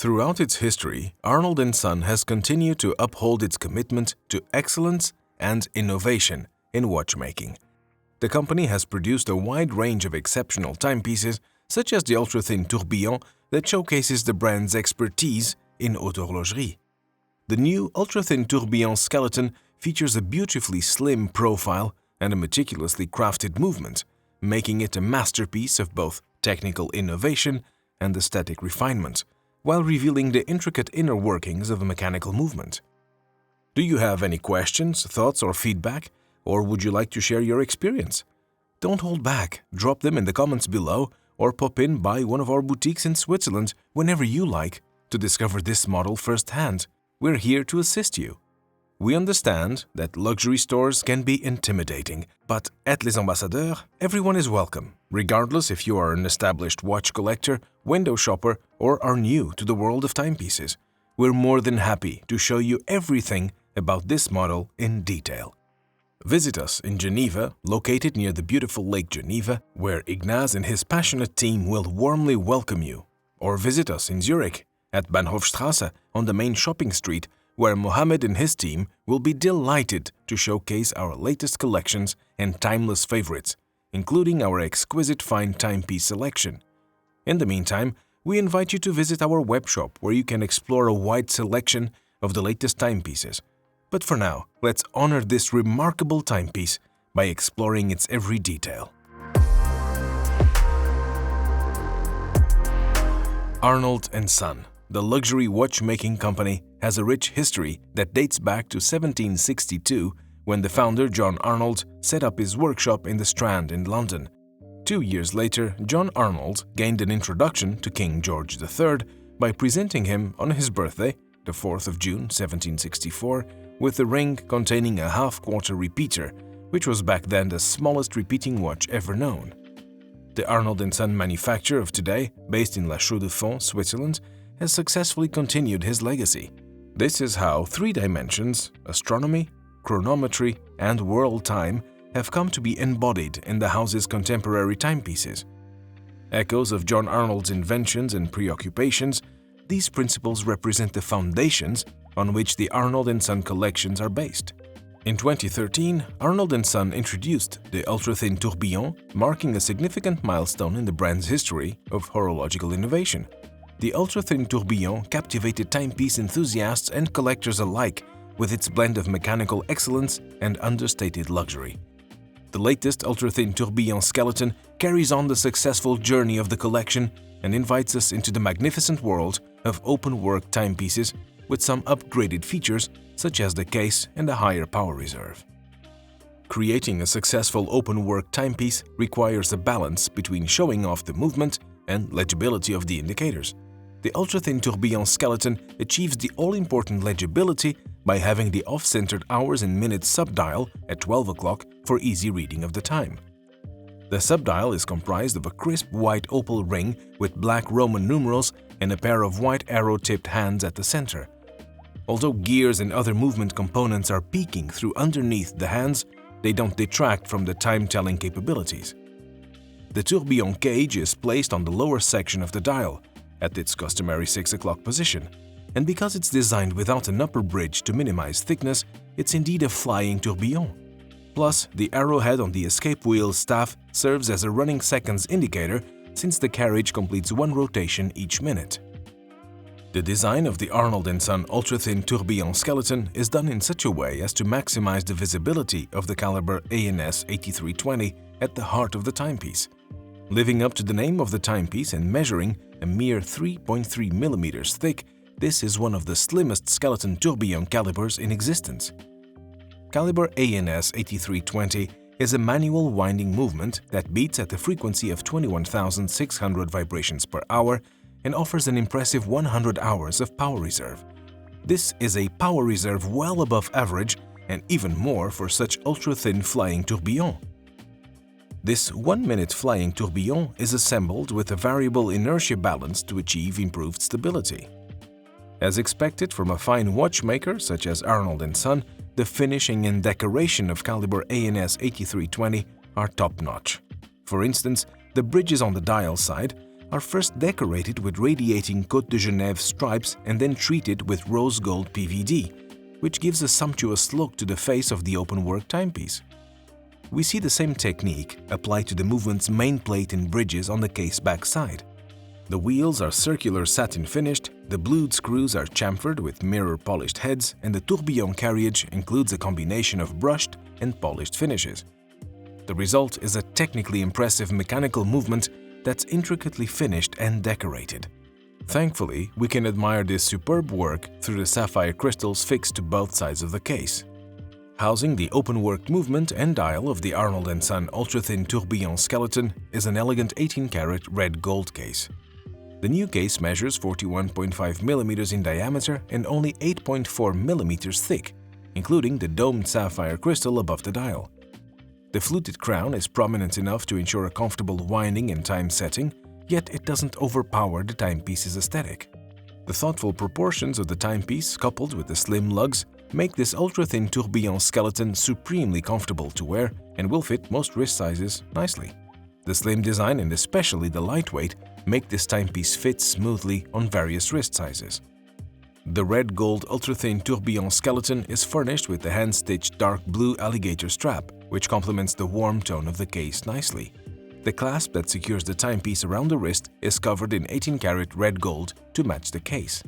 Throughout its history, Arnold & Son has continued to uphold its commitment to excellence and innovation in watchmaking. The company has produced a wide range of exceptional timepieces, such as the Ultrathin Tourbillon, that showcases the brand's expertise in haute horlogerie. The new Ultrathin Tourbillon Skeleton features a beautifully slim profile and a meticulously crafted movement, making it a masterpiece of both technical innovation and aesthetic refinement, while revealing the intricate inner workings of a mechanical movement. Do you have any questions, thoughts, or feedback, or would you like to share your experience? Don't hold back, drop them in the comments below, or pop in by one of our boutiques in Switzerland whenever you like to discover this model firsthand. We're here to assist you. We understand that luxury stores can be intimidating, but at Les Ambassadeurs, everyone is welcome, regardless if you are an established watch collector, window shopper, or are new to the world of timepieces. We're more than happy to show you everything about this model in detail. Visit us in Geneva, located near the beautiful Lake Geneva, where Ignaz and his passionate team will warmly welcome you. Or visit us in Zurich, at Bahnhofstrasse on the main shopping street, where Mohammed and his team will be delighted to showcase our latest collections and timeless favorites, including our exquisite fine timepiece selection. In the meantime, we invite you to visit our webshop where you can explore a wide selection of the latest timepieces. But for now, let's honor this remarkable timepiece by exploring its every detail. Arnold & Son, the luxury watchmaking company, has a rich history that dates back to 1762, when the founder John Arnold set up his workshop in the Strand in London. 2 years later, John Arnold gained an introduction to King George III by presenting him on his birthday, the 4th of June 1764, with a ring containing a half-quarter repeater, which was back then the smallest repeating watch ever known. The Arnold & Son manufacturer of today, based in La Chaux-de-Fonds, Switzerland, has successfully continued his legacy. This is how 3 dimensions, astronomy, chronometry, and world time, have come to be embodied in the house's contemporary timepieces. Echoes of John Arnold's inventions and preoccupations, these principles represent the foundations on which the Arnold & Son collections are based. In 2013, Arnold & Son introduced the Ultrathin Tourbillon, marking a significant milestone in the brand's history of horological innovation. The Ultrathin Tourbillon captivated timepiece enthusiasts and collectors alike with its blend of mechanical excellence and understated luxury. The latest Ultrathin Tourbillon Skeleton carries on the successful journey of the collection and invites us into the magnificent world of open-work timepieces with some upgraded features such as the case and a higher power reserve. Creating a successful open-work timepiece requires a balance between showing off the movement and legibility of the indicators. The Ultrathin Tourbillon Skeleton achieves the all-important legibility by having the off-centered hours and minutes subdial at 12 o'clock for easy reading of the time. The subdial is comprised of a crisp white opal ring with black Roman numerals and a pair of white arrow-tipped hands at the center. Although gears and other movement components are peeking through underneath the hands, they don't detract from the time-telling capabilities. The tourbillon cage is placed on the lower section of the dial, at its customary 6 o'clock position, and because it's designed without an upper bridge to minimize thickness, it's indeed a flying tourbillon. Plus, the arrowhead on the escape wheel staff serves as a running seconds indicator since the carriage completes 1 rotation each minute. The design of the Arnold & Son Ultrathin Tourbillon Skeleton is done in such a way as to maximize the visibility of the caliber ANS 8320 at the heart of the timepiece. Living up to the name of the timepiece and measuring a mere 3.3 mm thick, this is one of the slimmest skeleton tourbillon calibers in existence. Caliber ANS 8320 is a manual winding movement that beats at a frequency of 21,600 vibrations per hour and offers an impressive 100 hours of power reserve. This is a power reserve well above average and even more for such ultra-thin flying tourbillon. This 1-minute flying tourbillon is assembled with a variable inertia balance to achieve improved stability. As expected from a fine watchmaker such as Arnold & Son, the finishing and decoration of caliber ANS 8320 are top-notch. For instance, the bridges on the dial side are first decorated with radiating Côte de Genève stripes and then treated with rose gold PVD, which gives a sumptuous look to the face of the open-work timepiece. We see the same technique applied to the movement's main plate and bridges on the case backside. The wheels are circular satin finished, the blued screws are chamfered with mirror polished heads, and the tourbillon carriage includes a combination of brushed and polished finishes. The result is a technically impressive mechanical movement that's intricately finished and decorated. Thankfully, we can admire this superb work through the sapphire crystals fixed to both sides of the case. Housing the open-worked movement and dial of the Arnold Son Ultrathin Tourbillon Skeleton is an elegant 18-karat red gold case. The new case measures 41.5 mm in diameter and only 8.4 mm thick, including the domed sapphire crystal above the dial. The fluted crown is prominent enough to ensure a comfortable winding and time setting, yet it doesn't overpower the timepiece's aesthetic. The thoughtful proportions of the timepiece, coupled with the slim lugs, make this ultra-thin tourbillon skeleton supremely comfortable to wear and will fit most wrist sizes nicely. The slim design and especially the lightweight make this timepiece fit smoothly on various wrist sizes. The red gold ultra-thin tourbillon skeleton is furnished with the hand-stitched dark blue alligator strap, which complements the warm tone of the case nicely. The clasp that secures the timepiece around the wrist is covered in 18-karat red gold to match the case.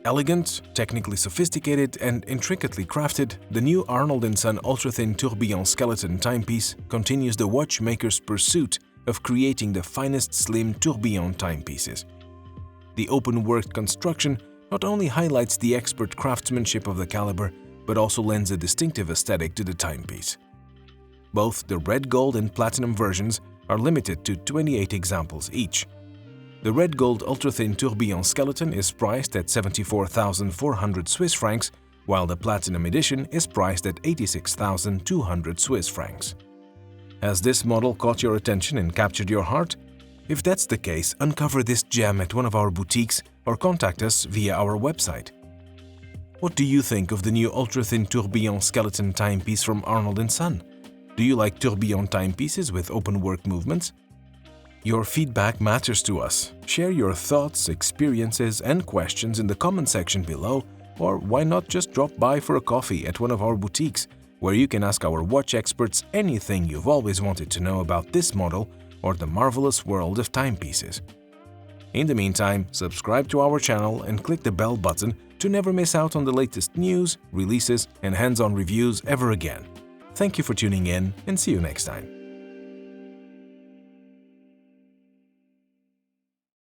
Elegant, technically sophisticated, and intricately crafted, the new Arnold Son Ultrathin Tourbillon Skeleton timepiece continues the watchmaker's pursuit of creating the finest slim tourbillon timepieces. The open-worked construction not only highlights the expert craftsmanship of the caliber, but also lends a distinctive aesthetic to the timepiece. Both the red gold and platinum versions are limited to 28 examples each. The red gold ultra-thin tourbillon skeleton is priced at 74,400 Swiss francs, while the platinum edition is priced at 86,200 Swiss francs. Has this model caught your attention and captured your heart? If that's the case, uncover this gem at one of our boutiques or contact us via our website. What do you think of the new ultra-thin tourbillon skeleton timepiece from Arnold & Son? Do you like tourbillon timepieces with open-work movements? Your feedback matters to us. Share your thoughts, experiences, and questions in the comment section below, or why not just drop by for a coffee at one of our boutiques, where you can ask our watch experts anything you've always wanted to know about this model or the marvelous world of timepieces. In the meantime, subscribe to our channel and click the bell button to never miss out on the latest news, releases, and hands-on reviews ever again. Thank you for tuning in, and see you next time.